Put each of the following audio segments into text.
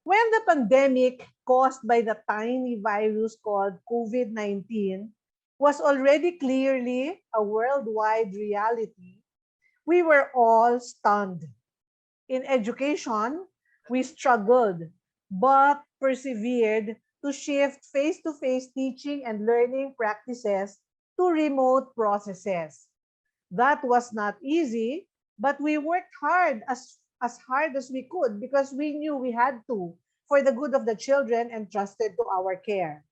When the pandemic caused by the tiny virus called COVID-19 was already clearly a worldwide reality, we were all stunned. In education, we struggled but persevered to shift face-to-face teaching and learning practices to remote processes. That was not easy, but we worked hard as we could because we knew we had to for the good of the children entrusted to our care.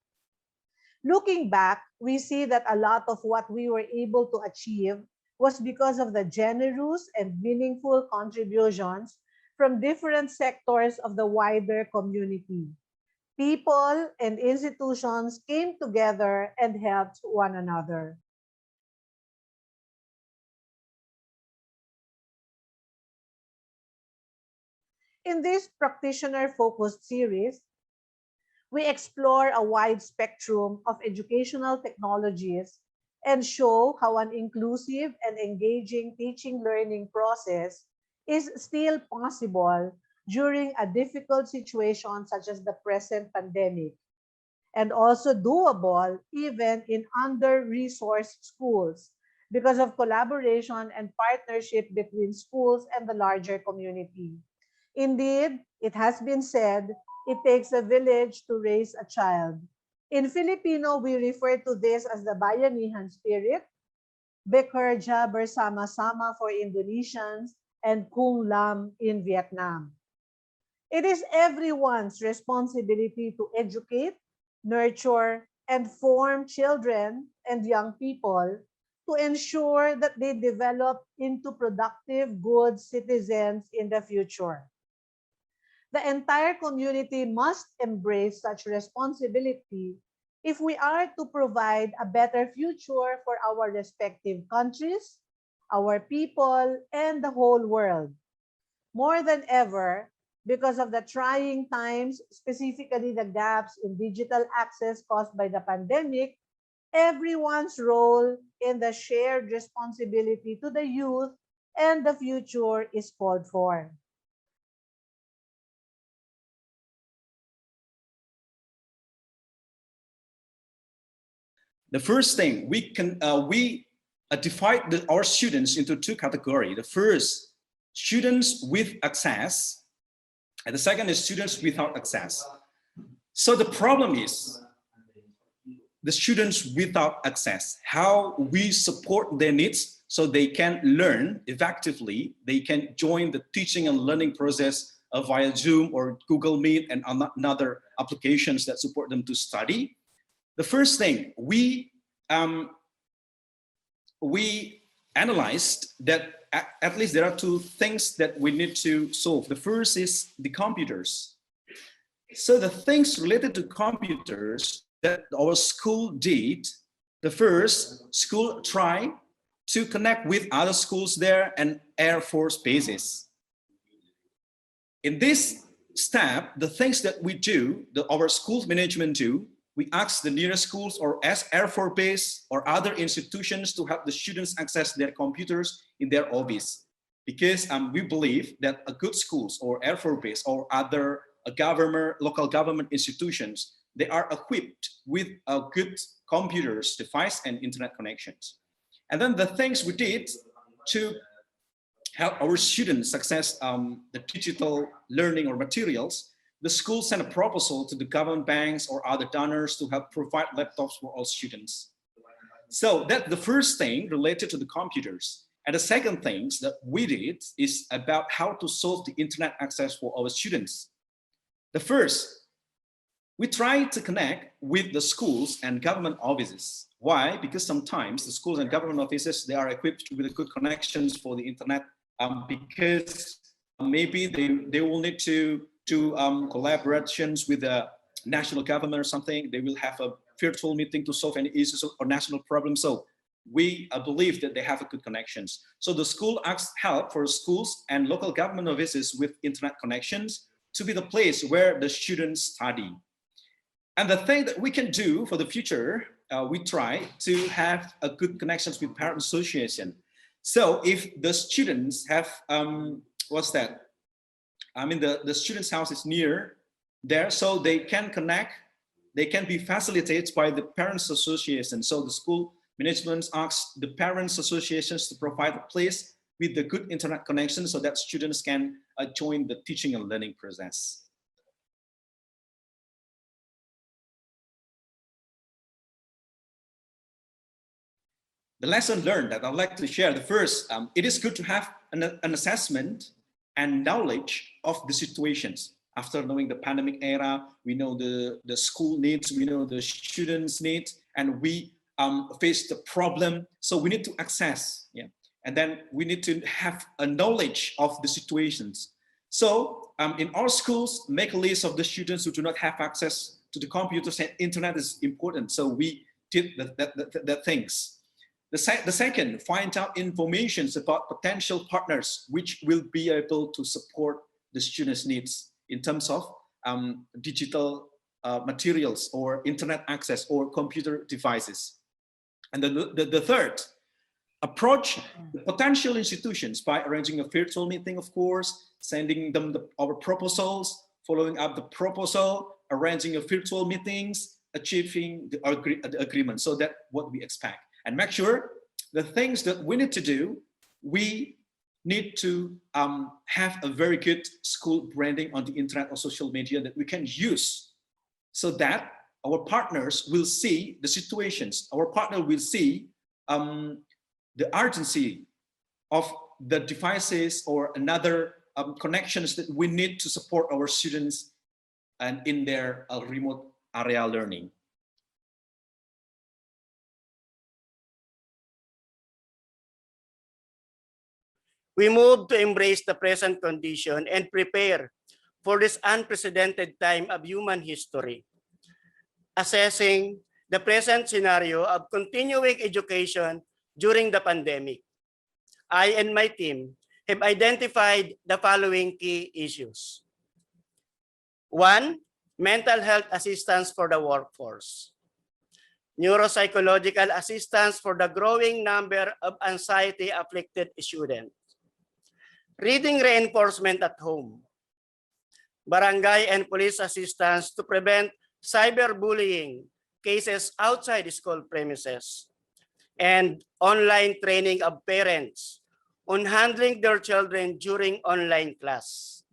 Looking back, we see that a lot of what we were able to achieve was because of the generous and meaningful contributions from different sectors of the wider community. People and institutions came together and helped one another. In this practitioner-focused series, we explore a wide spectrum of educational technologies and show how an inclusive and engaging teaching learning process is still possible during a difficult situation such as the present pandemic, and also doable even in under-resourced schools because of collaboration and partnership between schools and the larger community. Indeed, it has been said, it takes a village to raise a child. In Filipino, we refer to this as the bayanihan spirit, bekerja bersama-sama for Indonesians, and kung lam in Vietnam. It is everyone's responsibility to educate, nurture, and form children and young people to ensure that they develop into productive, good citizens in the future. The entire community must embrace such responsibility if we are to provide a better future for our respective countries, our people, and the whole world. More than ever, because of the trying times, specifically the gaps in digital access caused by the pandemic, everyone's role in the shared responsibility to the youth and the future is called for. The first thing we divide our students into two categories. The first, students with access, and the second is students without access. So the problem is the students without access, how we support their needs so they can learn effectively, they can join the teaching and learning process via Zoom or Google Meet and other applications that support them to study. The first thing, we analyzed that at least there are two things that we need to solve. The first is the computers. So the things related to computers that our school did, the first, school tried to connect with other schools there and Air Force bases. In this step, the things that we do, our school management do, we ask the nearest schools or as Air Force Base or other institutions to help the students access their computers in their office. Because we believe that a good schools or Air Force Base or other local government institutions, they are equipped with good computers, device, and internet connections. And then the things we did to help our students access the digital learning or materials, the school sent a proposal to the government banks or other donors to help provide laptops for all students. So that's the first thing related to the computers. And the second things that we did is about how to solve the internet access for our students. The first, we try to connect with the schools and government offices. Why? Because sometimes the schools and government offices, they are equipped with good connections for the internet because maybe they will need to collaborations with the national government or something. They will have a virtual meeting to solve any issues or national problems. So we believe that they have a good connections. So the school asks help for schools and local government offices with internet connections to be the place where the students study. And the thing that we can do for the future, we try to have a good connections with parent association. So if the students have, what's that? I mean, the student's house is near there so they can connect, they can be facilitated by the parents association. So the school management asks the parents associations to provide a place with the good internet connection so that students can join the teaching and learning process. The lesson learned that I'd like to share, the first, it is good to have an assessment and knowledge of the situations. After knowing the pandemic era, we know the school needs, we know the students' needs, and we face the problem. So we need to access, yeah. And then we need to have a knowledge of the situations. So in our schools, make a list of the students who do not have access to the computers and internet is important. So we did the things. The second, find out information about potential partners which will be able to support the students' needs in terms of digital materials or internet access or computer devices. And the third, approach the potential institutions by arranging a virtual meeting, of course, sending them our proposals, following up the proposal, arranging a virtual meetings, achieving the agreement. So that's what we expect. And make sure the things that we need to do, we need to have a very good school branding on the internet or social media that we can use so that our partners will see the situations. Our partner will see the urgency of the devices or another connections that we need to support our students and in their remote area learning. We move to embrace the present condition and prepare for this unprecedented time of human history, assessing the present scenario of continuing education during the pandemic. I and my team have identified the following key issues. 1, mental health assistance for the workforce. Neuropsychological assistance for the growing number of anxiety-afflicted students. Reading reinforcement at home. Barangay and police assistance to prevent cyberbullying cases outside school premises. And online training of parents on handling their children during online class.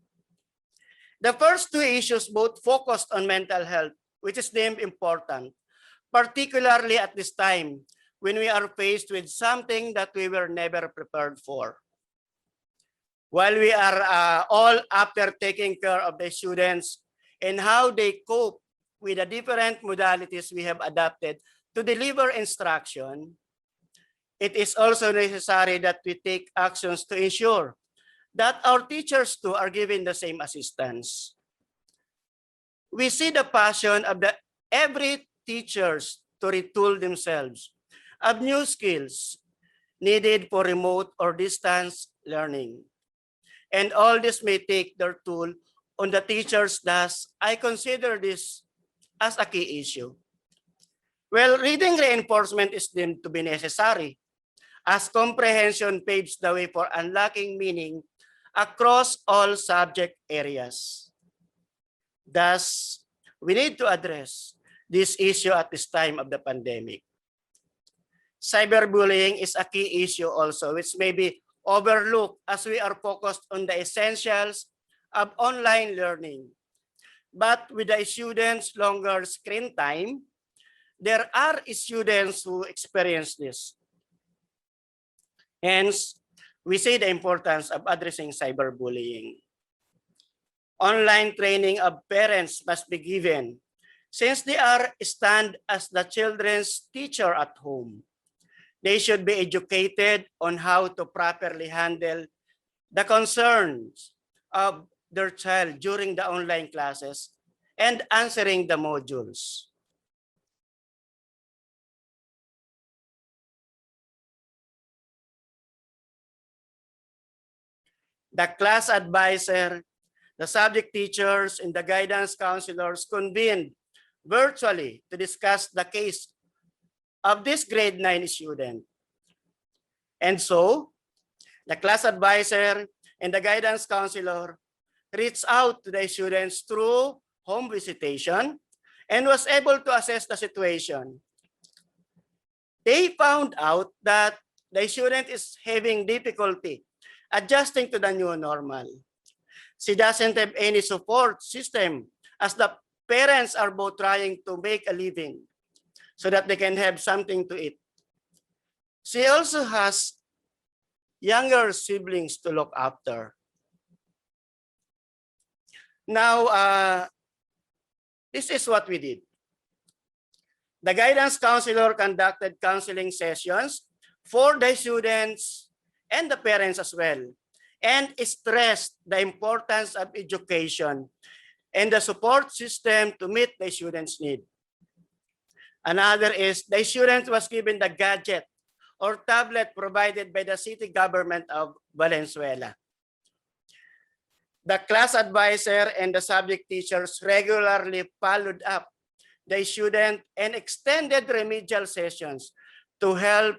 The first two issues both focused on mental health, which is deemed important, particularly at this time when we are faced with something that we were never prepared for. While we are all after taking care of the students and how they cope with the different modalities we have adopted to deliver instruction, it is also necessary that we take actions to ensure that our teachers too are given the same assistance. We see the passion of every teachers to retool themselves of new skills needed for remote or distance learning. And all this may take their toll on the teachers, thus I consider this as a key issue. Well, reading reinforcement is deemed to be necessary as comprehension paves the way for unlocking meaning across all subject areas. Thus, we need to address this issue at this time of the pandemic. Cyberbullying is a key issue also, which may be overlooked as we are focused on the essentials of online learning. But with the students' longer screen time, there are students who experience this. Hence, we see the importance of addressing cyberbullying. Online training of parents must be given since they are stand as the children's teacher at home. They should be educated on how to properly handle the concerns of their child during the online classes and answering the modules. The class advisor, the subject teachers, and the guidance counselors convened virtually to discuss the case of this grade 9 student. And so, the class advisor and the guidance counselor reached out to the students through home visitation and was able to assess the situation. They found out that the student is having difficulty adjusting to the new normal. She doesn't have any support system as the parents are both trying to make a living so that they can have something to eat. She also has younger siblings to look after. Now, this is what we did. The guidance counselor conducted counseling sessions for the students and the parents as well, and stressed the importance of education and the support system to meet the students' need. Another is the student was given the gadget or tablet provided by the city government of Valenzuela. The class advisor and the subject teachers regularly followed up the student and extended remedial sessions to help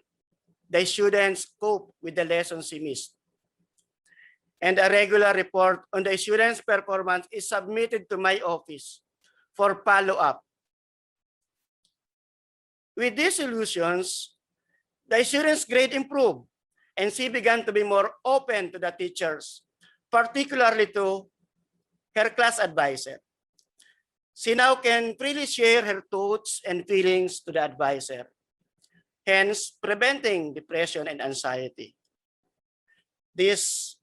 the students cope with the lessons he missed. And a regular report on the students' performance is submitted to my office for follow-up. With these solutions, the students' grade improved and she began to be more open to the teachers, particularly to her class advisor. She now can freely share her thoughts and feelings to the advisor, hence preventing depression and anxiety. This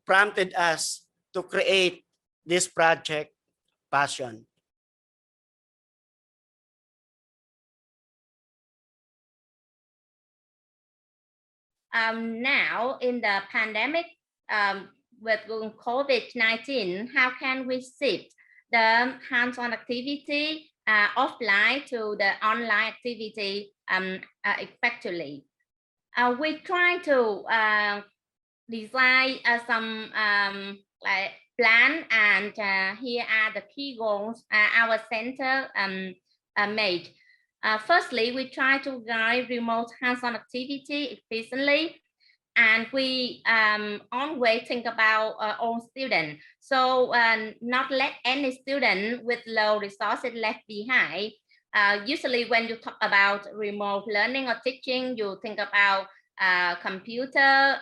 prompted us to create this project, Passion. Now in the pandemic with COVID-19, how can we shift the hands-on activity offline to the online activity effectively? We try to design some like plan, and here are the key goals our center made. Firstly, we try to guide remote hands-on activity efficiently, and we always think about all students. So not let any student with low resources left behind. Usually when you talk about remote learning or teaching, you think about computer,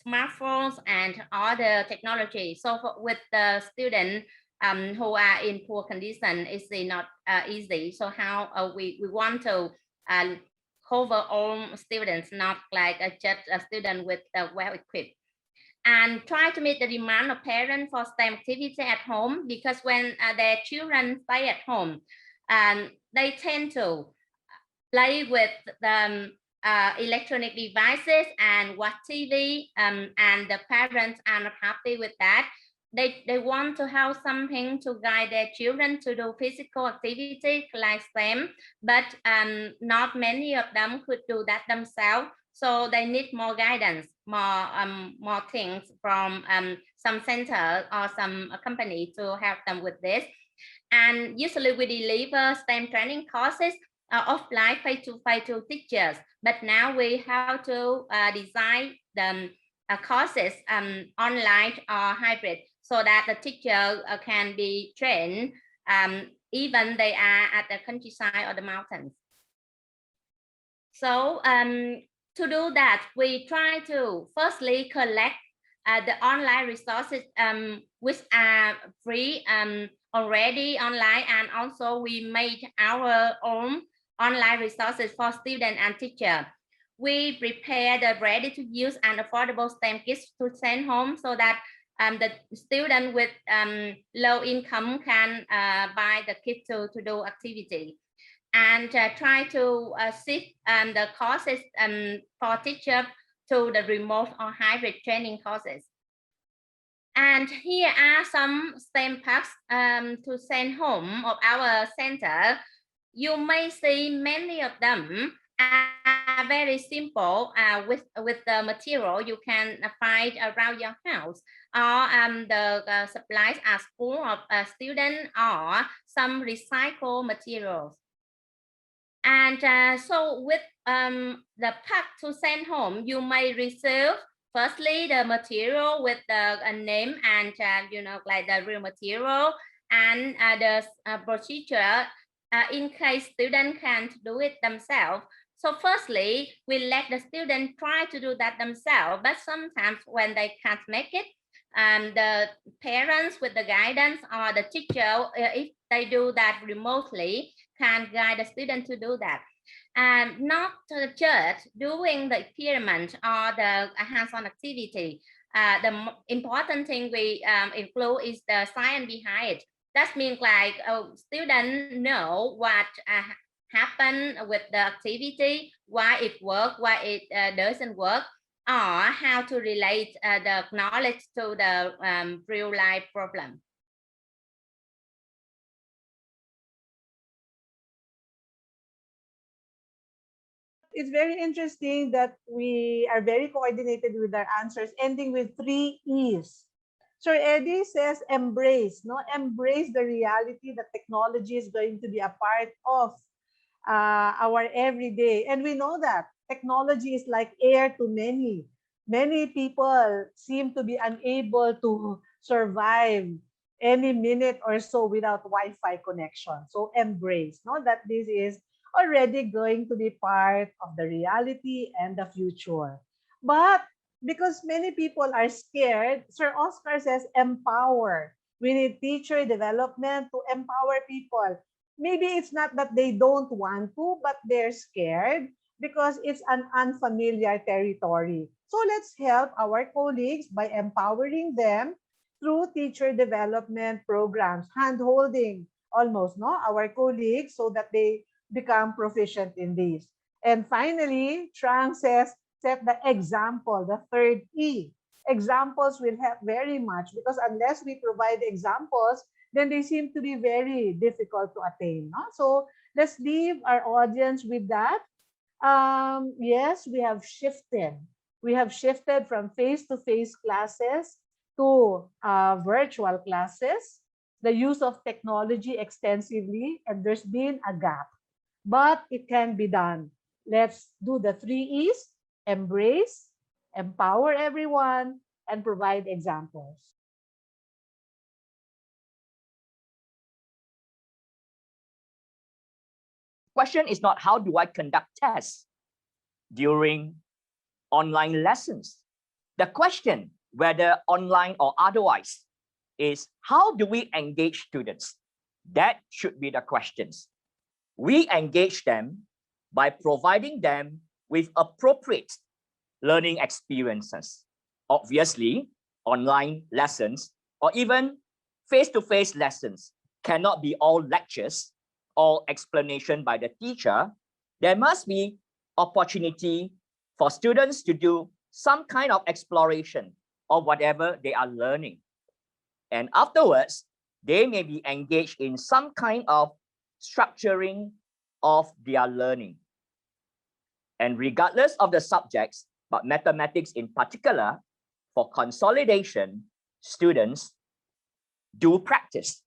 smartphones, and other technology. So with the student who are in poor condition, it's not easy. So how we want to cover all students, not like just a student with well equipped, and try to meet the demand of parents for STEM activity at home, because when their children stay at home, they tend to play with the electronic devices and watch TV, and the parents are not happy with that. They want to have something to guide their children to do physical activity like STEM, but not many of them could do that themselves. So they need more guidance, more things from some center or some company to help them with this. And usually we deliver STEM training courses offline face-to-face to teachers, but now we have to design the courses online or hybrid, so that the teacher can be trained even they are at the countryside or the mountains. So to do that, we try to firstly collect the online resources which are free already online, and also we made our own online resources for students and teachers. We prepare the ready-to-use and affordable STEM kits to send home, so that the student with low income can buy the kit to do activity, and try to shift the courses for teachers to the remote or hybrid training courses. And here are some STEM packs to send home of our center. You may see many of them are very simple with the material you can find around your house, or the supplies are full of student or some recycled materials. And so with the pack to send home, you may receive firstly the material with the name and like the real material, and the procedure in case students can't do it themselves. So firstly, we let the student try to do that themselves, but sometimes when they can't make it, the parents with the guidance or the teacher, if they do that remotely, can guide the student to do that. And not just doing the experiment or the hands-on activity. The important thing we include is the science behind it. That means like students know what happen with the activity, why it works, why it doesn't work, or how to relate the knowledge to the real life problem. It's very interesting that we are very coordinated with our answers, ending with 3 E's. Sir Eddie says embrace, no? Embrace the reality that technology is going to be a part of our everyday. And we know that technology is like air to many. Many people seem to be unable to survive any minute or so without Wi-Fi connection. So embrace, no, that this is already going to be part of the reality and the future. But because many people are scared, Sir Oscar says empower. We need teacher development to empower people. Maybe it's not that they don't want to, but they're scared because it's an unfamiliar territory. So let's help our colleagues by empowering them through teacher development programs, hand-holding almost, no, our colleagues so that they become proficient in this. And finally, Trang says, set the example, the 3rd E. Examples will help very much because unless we provide examples, then they seem to be very difficult to attain. No? So let's leave our audience with that. Yes, we have shifted. We have shifted from face-to-face classes to virtual classes, the use of technology extensively, and there's been a gap. But it can be done. Let's do the 3 E's, embrace, empower everyone, and provide examples. Question is not how do I conduct tests during online lessons. The question, whether online or otherwise, is how do we engage students? That should be the questions. We engage them by providing them with appropriate learning experiences. Obviously, online lessons or even face-to-face lessons cannot be all lectures or explanation by the teacher. There must be opportunity for students to do some kind of exploration of whatever they are learning. And afterwards, they may be engaged in some kind of structuring of their learning. And regardless of the subjects, but mathematics in particular, for consolidation, students do practice.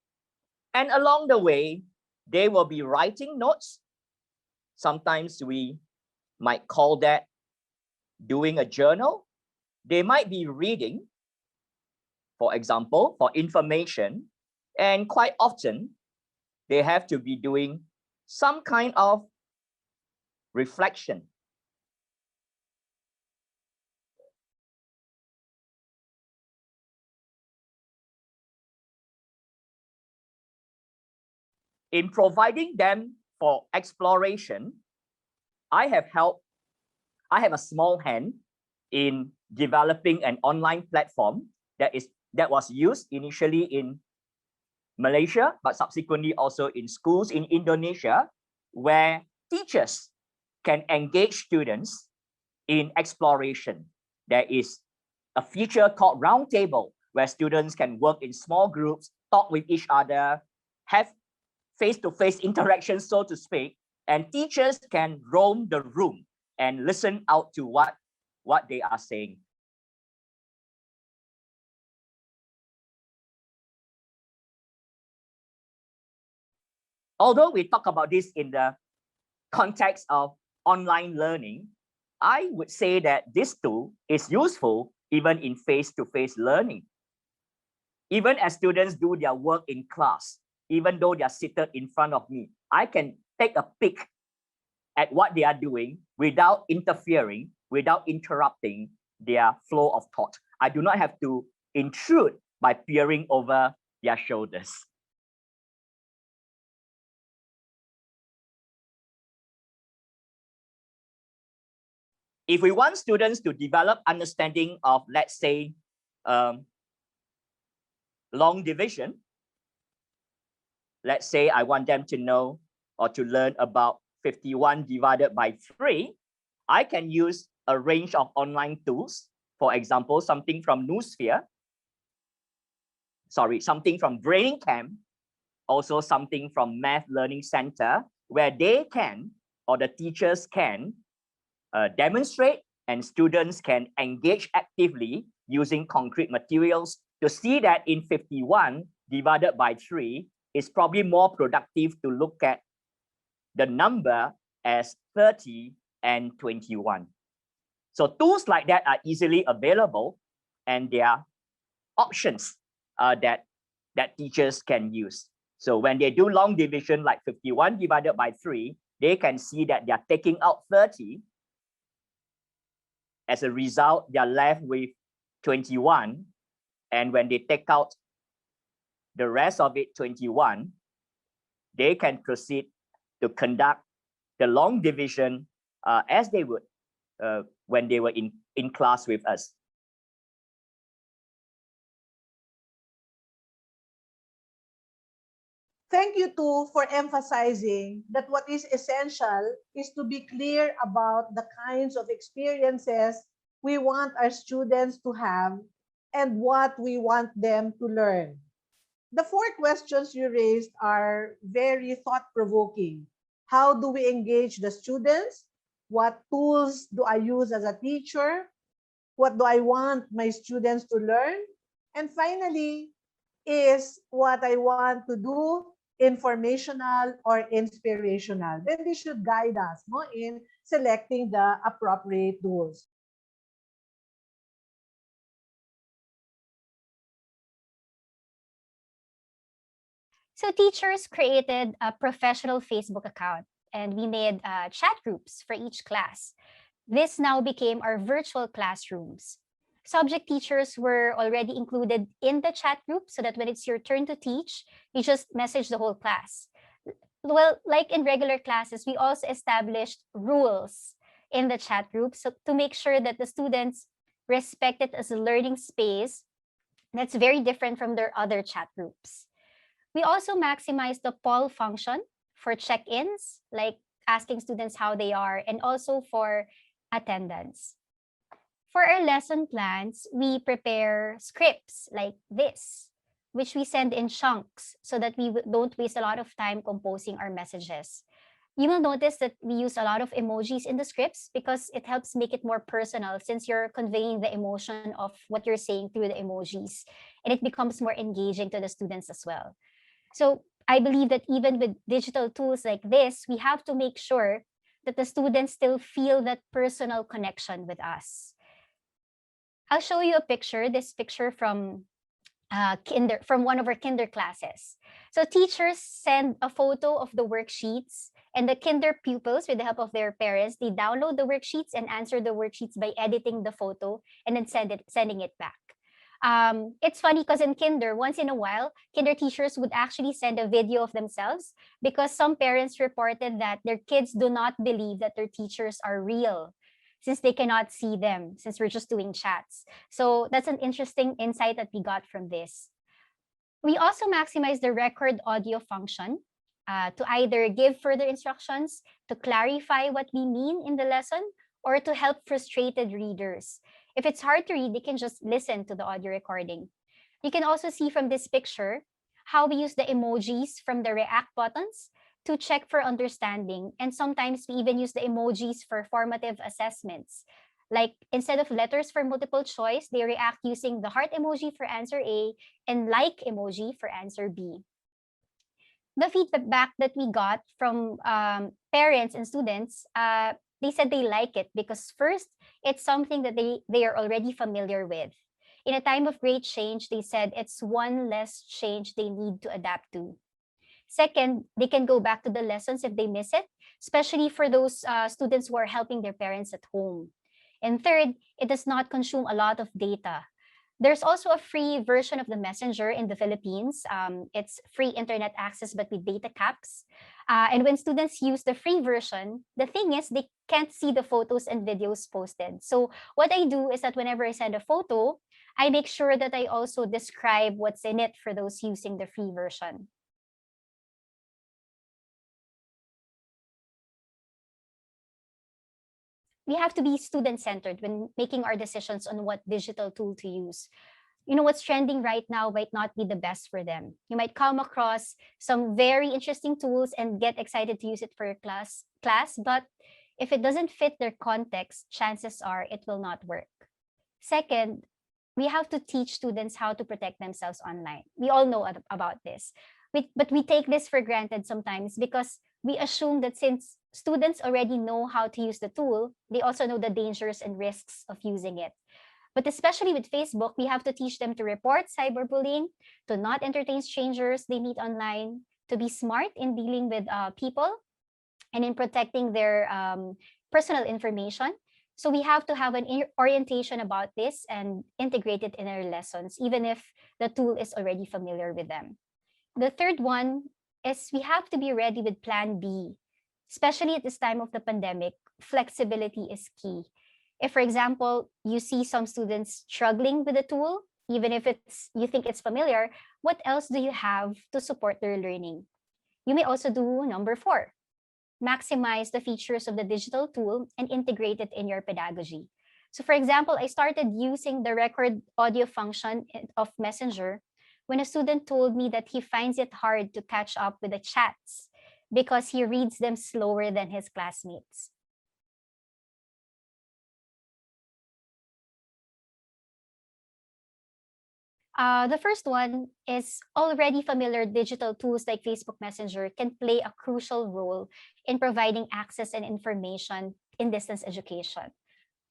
And along the way, they will be writing notes. Sometimes we might call that doing a journal. They might be reading, for example, for information, and quite often they have to be doing some kind of reflection. In providing them for exploration, I have a small hand in developing an online platform that was used initially in Malaysia, but subsequently also in schools in Indonesia, where teachers can engage students in exploration. There is a feature called Roundtable, where students can work in small groups, talk with each other, have face-to-face interaction, so to speak, and teachers can roam the room and listen out to what they are saying. Although we talk about this in the context of online learning, I would say that this tool is useful even in face-to-face learning. Even as students do their work in class, even though they are seated in front of me, I can take a peek at what they are doing without interfering, without interrupting their flow of thought. I do not have to intrude by peering over their shoulders. If we want students to develop understanding of, let's say, long division, let's say I want them to know or to learn about 51 divided by 3, I can use a range of online tools. For example, something from something from Brain Camp, also something from Math Learning Center, where they can, or the teachers can, demonstrate and students can engage actively using concrete materials to see that in 51 divided by 3 is probably more productive to look at the number as 30 and 21. So tools like that are easily available, and there are options that teachers can use. So when they do long division like 51 divided by 3, they can see that they are taking out 30. As a result, they are left with 21. And when they take out the rest of it, 21, they can proceed to conduct the long division as they would when they were in class with us. Thank you too for emphasizing that what is essential is to be clear about the kinds of experiences we want our students to have and what we want them to learn. The 4 questions you raised are very thought-provoking. How do we engage the students? What tools do I use as a teacher? What do I want my students to learn? And finally, is what I want to do informational or inspirational? Then they should guide us in selecting the appropriate tools. So teachers created a professional Facebook account, and we made chat groups for each class. This now became our virtual classrooms. Subject teachers were already included in the chat group so that when it's your turn to teach, you just message the whole class. Well, like in regular classes, we also established rules in the chat group so to make sure that the students respect it as a learning space that's very different from their other chat groups. We also maximize the poll function for check-ins, like asking students how they are, and also for attendance. For our lesson plans, we prepare scripts like this, which we send in chunks so that we don't waste a lot of time composing our messages. You will notice that we use a lot of emojis in the scripts because it helps make it more personal since you're conveying the emotion of what you're saying through the emojis, and it becomes more engaging to the students as well. So I believe that even with digital tools like this, we have to make sure that the students still feel that personal connection with us. I'll show you a picture, this picture from one of our kinder classes. So teachers send a photo of the worksheets, and the kinder pupils, with the help of their parents, they download the worksheets and answer the worksheets by editing the photo and then sending it back. It's funny because in kinder, once in a while, kinder teachers would actually send a video of themselves because some parents reported that their kids do not believe that their teachers are real since they cannot see them, since we're just doing chats. So that's an interesting insight that we got from this. We also maximize the record audio function to either give further instructions, to clarify what we mean in the lesson, or to help frustrated readers. If it's hard to read, they can just listen to the audio recording. You can also see from this picture how we use the emojis from the react buttons to check for understanding. And sometimes we even use the emojis for formative assessments. Like instead of letters for multiple choice, they react using the heart emoji for answer A and like emoji for answer B. The feedback that we got from parents and students, they said they like it because first, it's something that they are already familiar with. In a time of great change, they said it's one less change they need to adapt to. Second, they can go back to the lessons if they miss it, especially for those students who are helping their parents at home. And third, it does not consume a lot of data. There's also a free version of the Messenger in the Philippines. It's free internet access, but with data caps. And when students use the free version, the thing is they can't see the photos and videos posted. So what I do is that whenever I send a photo, I make sure that I also describe what's in it for those using the free version. We have to be student-centered when making our decisions on what digital tool to use. You know, what's trending right now might not be the best for them. You might come across some very interesting tools and get excited to use it for your class, but if it doesn't fit their context, chances are it will not work. Second, we have to teach students how to protect themselves online. We all know about this, but we take this for granted sometimes because we assume that since students already know how to use the tool, they also know the dangers and risks of using it. But especially with Facebook, we have to teach them to report cyberbullying, to not entertain strangers they meet online, to be smart in dealing with people, and in protecting their personal information. So we have to have an orientation about this and integrate it in our lessons, even if the tool is already familiar with them. The third one is we have to be ready with plan B. Especially at this time of the pandemic, flexibility is key. If, for example, you see some students struggling with the tool, even if you think it's familiar, what else do you have to support their learning? You may also do number 4, maximize the features of the digital tool and integrate it in your pedagogy. So for example, I started using the record audio function of Messenger when a student told me that he finds it hard to catch up with the chats because he reads them slower than his classmates. The first one is already familiar digital tools like Facebook Messenger can play a crucial role in providing access and information in distance education.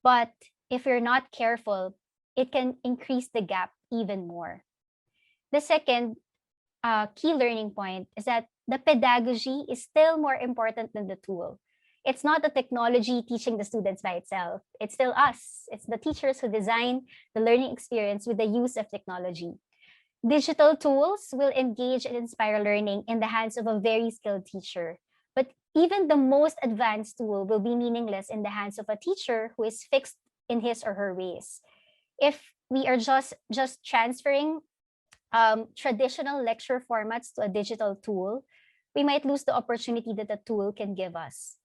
But if you're not careful, it can increase the gap even more. The second key learning point is that the pedagogy is still more important than the tool. It's not the technology teaching the students by itself. It's still us. It's the teachers who design the learning experience with the use of technology. Digital tools will engage and inspire learning in the hands of a very skilled teacher. But even the most advanced tool will be meaningless in the hands of a teacher who is fixed in his or her ways. If we are just transferring traditional lecture formats to a digital tool, we might lose the opportunity that the tool can give us.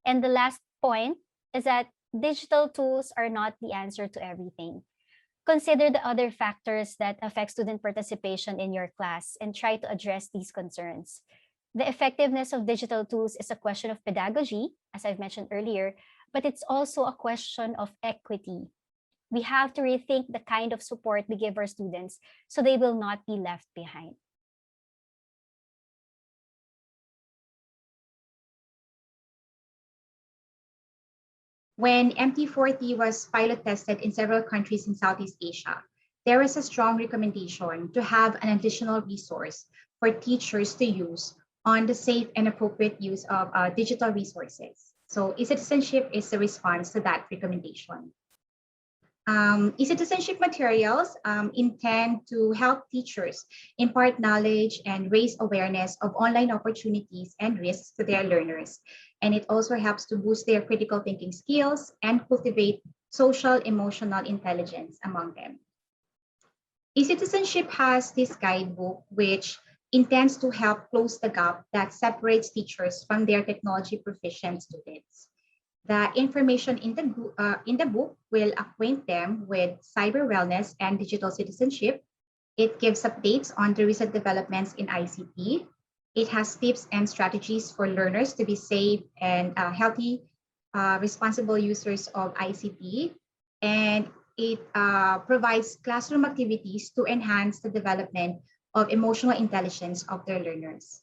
And the last point is that digital tools are not the answer to everything. Consider the other factors that affect student participation in your class and try to address these concerns. The effectiveness of digital tools is a question of pedagogy, as I've mentioned earlier, but it's also a question of equity. We have to rethink the kind of support we give our students so they will not be left behind. When MT40 was pilot tested in several countries in Southeast Asia, there was a strong recommendation to have an additional resource for teachers to use on the safe and appropriate use of digital resources. So e-citizenship is a response to that recommendation. E-citizenship materials intend to help teachers impart knowledge and raise awareness of online opportunities and risks to their learners. And it also helps to boost their critical thinking skills and cultivate social emotional intelligence among them. E-citizenship has this guidebook which intends to help close the gap that separates teachers from their technology proficient students. The information in the book will acquaint them with cyber wellness and digital citizenship. It gives updates on the recent developments in ICT. It has tips and strategies for learners to be safe and healthy, responsible users of ICT. And it provides classroom activities to enhance the development of emotional intelligence of their learners.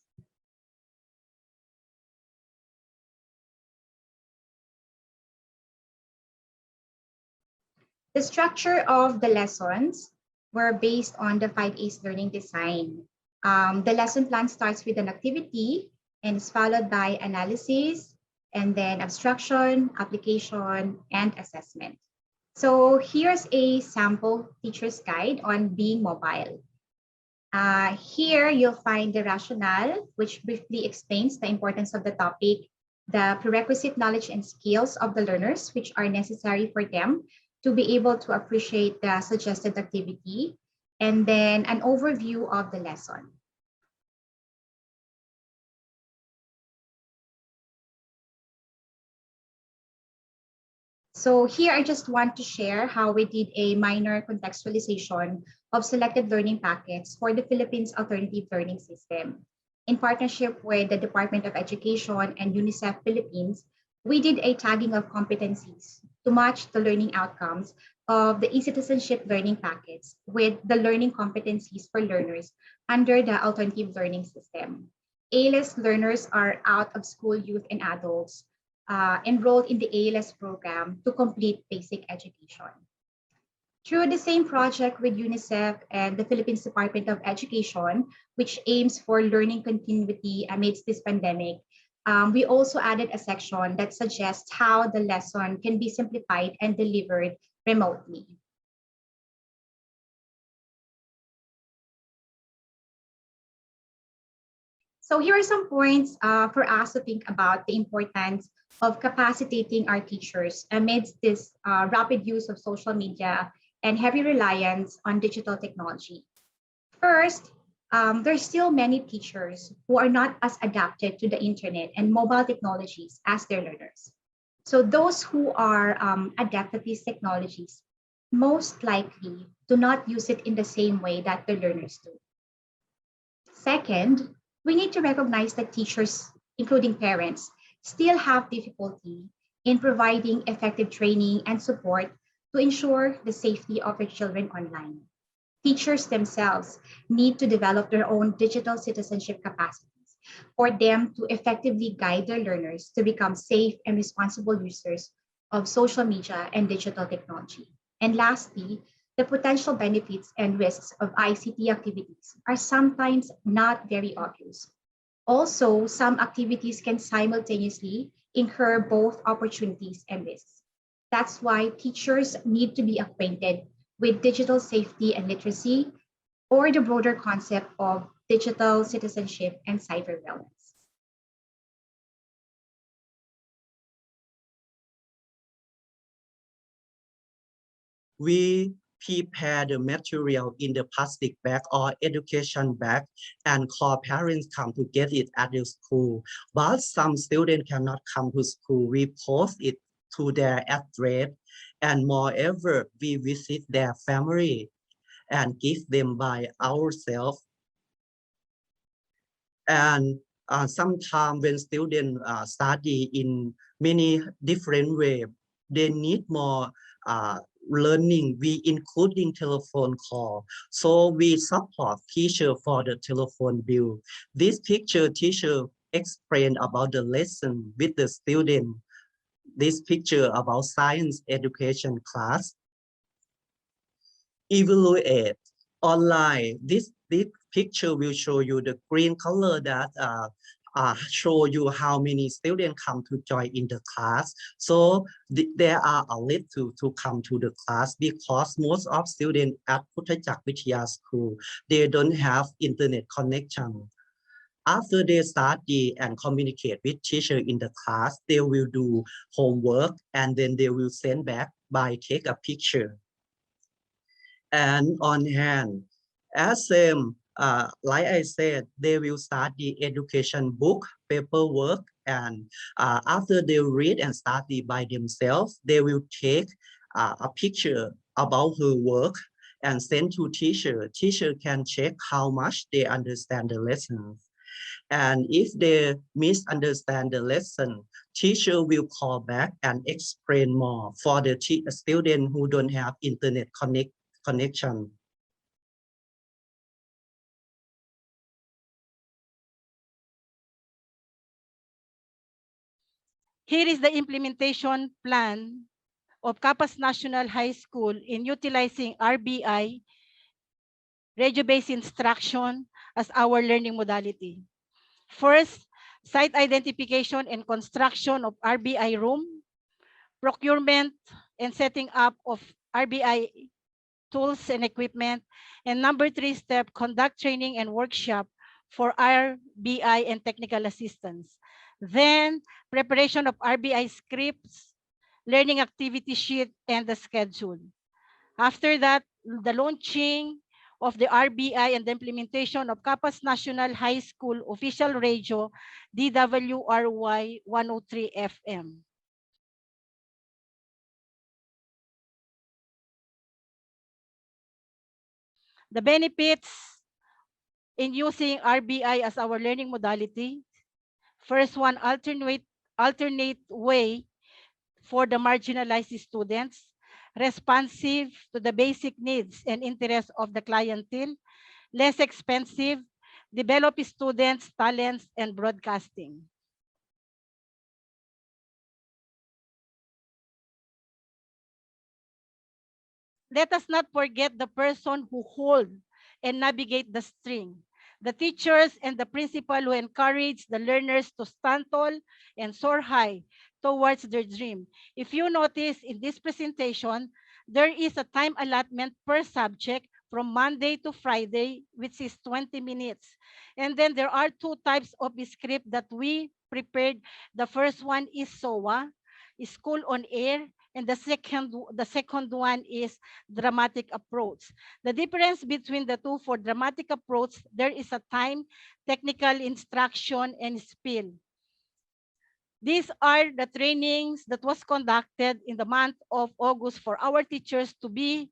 The structure of the lessons were based on the 5 A's learning design. The lesson plan starts with an activity and is followed by analysis, and then abstraction, application, and assessment. So here's a sample teacher's guide on being mobile. Here you'll find the rationale, which briefly explains the importance of the topic, the prerequisite knowledge and skills of the learners, which are necessary for them to be able to appreciate the suggested activity, and then an overview of the lesson. So here I just want to share how we did a minor contextualization of selected learning packets for the Philippines Alternative Learning System. In partnership with the Department of Education and UNICEF Philippines, we did a tagging of competencies to match the learning outcomes of the e-citizenship learning packets with the learning competencies for learners under the alternative learning system. ALS learners are out of school youth and adults enrolled in the ALS program to complete basic education. Through the same project with UNICEF and the Philippines Department of Education, which aims for learning continuity amidst this pandemic, we also added a section that suggests how the lesson can be simplified and delivered remotely. So here are some points for us to think about the importance of capacitating our teachers amidst this rapid use of social media and heavy reliance on digital technology. First, there's still many teachers who are not as adapted to the internet and mobile technologies as their learners. So those who are adept at these technologies most likely do not use it in the same way that the learners do. Second, we need to recognize that teachers, including parents, still have difficulty in providing effective training and support to ensure the safety of their children online. Teachers themselves need to develop their own digital citizenship capacities for them to effectively guide their learners to become safe and responsible users of social media and digital technology. And lastly, the potential benefits and risks of ICT activities are sometimes not very obvious. Also, some activities can simultaneously incur both opportunities and risks. That's why teachers need to be acquainted with digital safety and literacy, or the broader concept of digital citizenship and cyber wellness. We prepare the material in the plastic bag or education bag and call parents come to get it at the school. But some students cannot come to school. We post it to their address, and moreover, we visit their family and give them by ourselves. And sometimes when students study in many different ways, they need more learning. We including telephone call. So we support teacher for the telephone bill. This picture teacher explained about the lesson with the student. This picture about science education class. Evaluate online. This picture will show you the green color that show you how many students come to join in the class. So there are a list to come to the class because most of students at Puthajak Vithya School, they don't have internet connection. After they study and communicate with teacher in the class, they will do homework and then they will send back by take a picture. And on hand, as same, like I said, they will study education book, paperwork, and after they read and study by themselves, they will take a picture about her work and send to teacher. Teacher can check how much they understand the lessons. And if they misunderstand the lesson, teacher will call back and explain more for the student who don't have internet connection. Here is the implementation plan of Capas National High School in utilizing RBI radio-based instruction as our learning modality. First, site identification and construction of RBI room, procurement and setting up of RBI tools and equipment. And number 3 step, conduct training and workshop for RBI and technical assistance. Then preparation of RBI scripts, learning activity sheet, and the schedule. After that, the launching of the RBI and the implementation of Capas National High School official radio DWRY 103 FM. The benefits in using RBI as our learning modality. First one, alternate way for the marginalized students, responsive to the basic needs and interests of the clientele, less expensive, develop students' talents and broadcasting. Let us not forget the person who hold and navigate the string, the teachers and the principal who encourage the learners to stand tall and soar high towards their dream. If you notice in this presentation, there is a time allotment per subject from Monday to Friday, which is 20 minutes. And then there are 2 types of script that we prepared. The first one is SOA, School on Air, and the second one is dramatic approach. The difference between the two, for dramatic approach, there is a time, technical instruction, and spill. These are the trainings that was conducted in the month of August for our teachers to be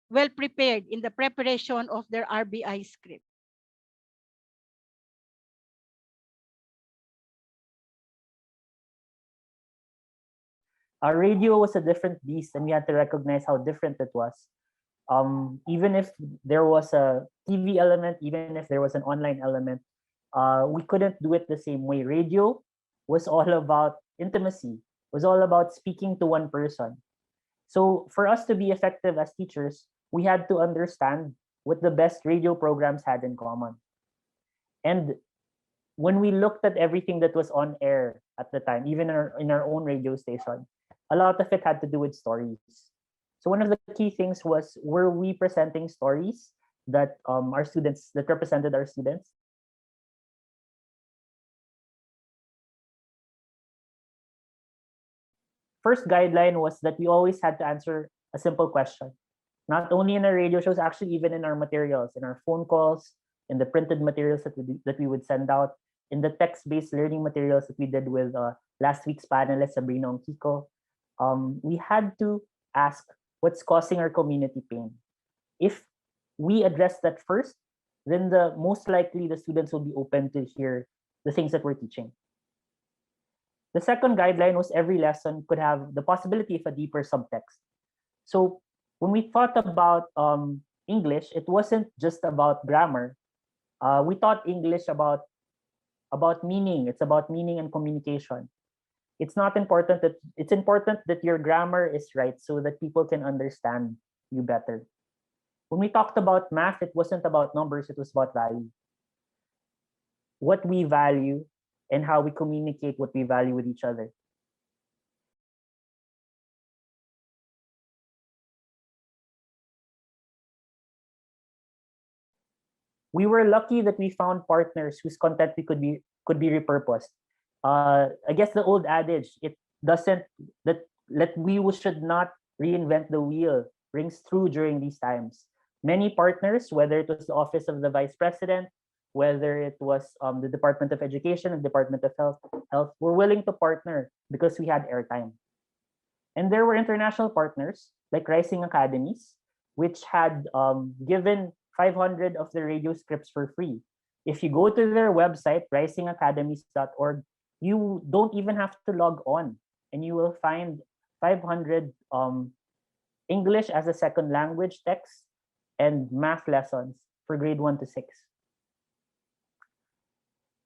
well prepared in the preparation of their RBI script. Our radio was a different beast, and we had to recognize how different it was. Even if there was a TV element, even if there was an online element, we couldn't do it the same way. Radio was all about intimacy, was all about speaking to one person. So for us to be effective as teachers, we had to understand what the best radio programs had in common. And when we looked at everything that was on air at the time, even in our own radio station, a lot of it had to do with stories. So one of the key things was, were we presenting stories that our students, that represented our students? First guideline was that we always had to answer a simple question. Not only in our radio shows, actually even in our materials, in our phone calls, in the printed materials that we would send out, in the text-based learning materials that we did with last week's panelist, Sabrina and Kiko. We had to ask, what's causing our community pain? If we address that first, then most likely the students will be open to hear the things that we're teaching. The second guideline was every lesson could have the possibility of a deeper subtext. So when we thought about English, it wasn't just about grammar. We taught English about meaning. It's about meaning and communication. It's important that your grammar is right so that people can understand you better. When we talked about math, it wasn't about numbers, it was about value. What we value and how we communicate what we value with each other. We were lucky that we found partners whose content could be repurposed. I guess the old adage, it doesn't that we should not reinvent the wheel, rings true during these times. Many partners, whether it was the Office of the Vice President, whether it was the Department of Education and Department of Health, were willing to partner because we had airtime. And there were international partners like Rising Academies, which had given 500 of the radio scripts for free. If you go to their website, risingacademies.org, you don't even have to log on, and you will find 500 English as a second language texts and math lessons for grade 1 to 6.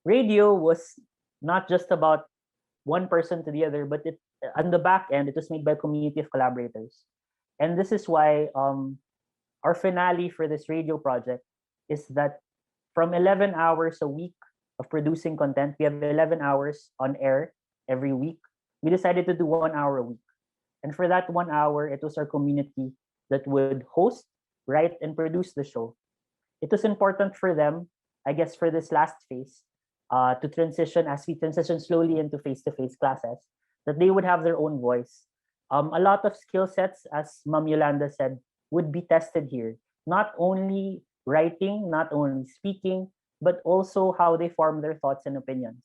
Radio was not just about one person to the other, but on the back end, it was made by a community of collaborators. And this is why Our finale for this radio project is that from 11 hours a week of producing content, we have 11 hours on air every week. We decided to do 1 hour a week. And for that 1 hour, it was our community that would host, write, and produce the show. It was important for them, I guess, for this last phase, to transition as we transition slowly into face-to-face classes, that they would have their own voice. A lot of skill sets, as Ma'am Yolanda said, would be tested here. Not only writing, not only speaking, but also how they form their thoughts and opinions.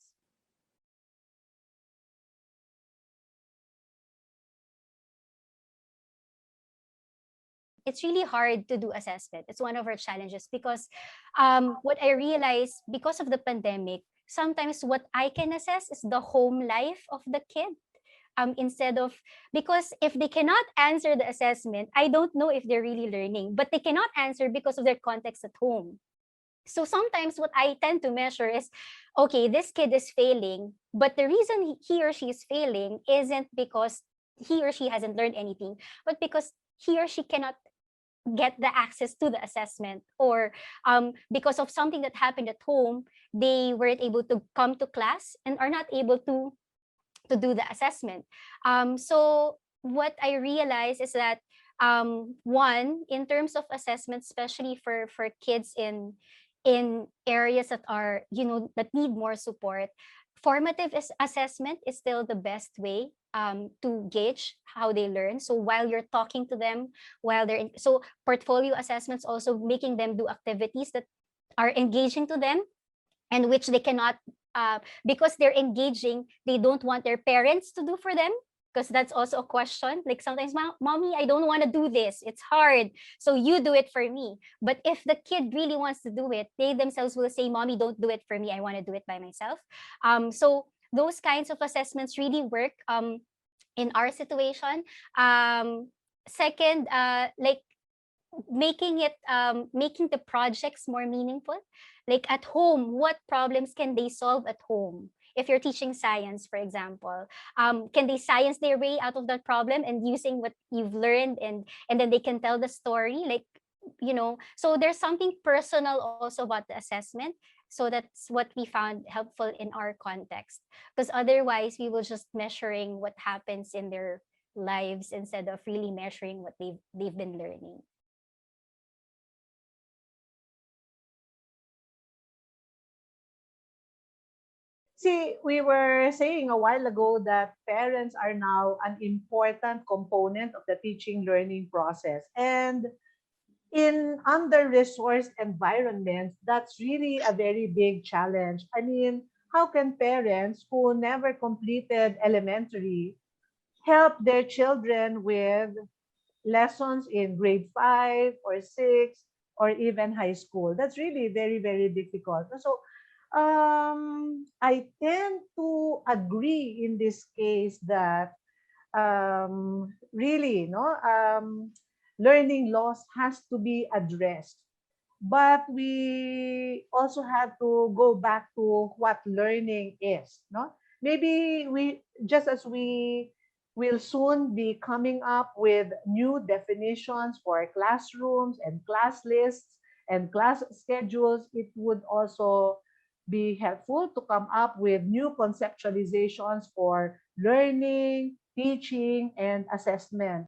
It's really hard to do assessment. It's one of our challenges because what I realized because of the pandemic, sometimes what I can assess is the home life of the kid. Instead of, because if they cannot answer the assessment, I don't know if they're really learning, but they cannot answer because of their context at home. So sometimes what I tend to measure is, okay, this kid is failing, but the reason he or she is failing isn't because he or she hasn't learned anything, but because he or she cannot get the access to the assessment, or because of something that happened at home, they weren't able to come to class and are not able to do the assessment. So what I realized is that one, in terms of assessment, especially for kids in areas that are, that need more support, formative assessment is still the best way to gauge how they learn. So while you're talking to them, while they're so portfolio assessments, also making them do activities that are engaging to them and which they cannot, because they're engaging, they don't want their parents to do for them, because that's also a question. Like sometimes, mommy, I don't want to do this. It's hard. So you do it for me. But if the kid really wants to do it, they themselves will say, mommy, don't do it for me. I want to do it by myself. So those kinds of assessments really work in our situation. Second, like making the projects more meaningful. Like at home, what problems can they solve at home? If you're teaching science, for example, can they science their way out of that problem and using what you've learned, and then they can tell the story, like, so there's something personal also about the assessment. So that's what we found helpful in our context, because otherwise we will just measuring what happens in their lives instead of really measuring what they've been learning. See, we were saying a while ago that parents are now an important component of the teaching learning process. And in under-resourced environments, that's really a very big challenge. I mean, how can parents who never completed elementary help their children with lessons in grade 5 or 6 or even high school? That's really very, very difficult. So I tend to agree in this case that really, learning loss has to be addressed. But we also have to go back to what learning is. No, maybe we, just as we will soon be coming up with new definitions for classrooms and class lists and class schedules, it would also be helpful to come up with new conceptualizations for learning, teaching, and assessment.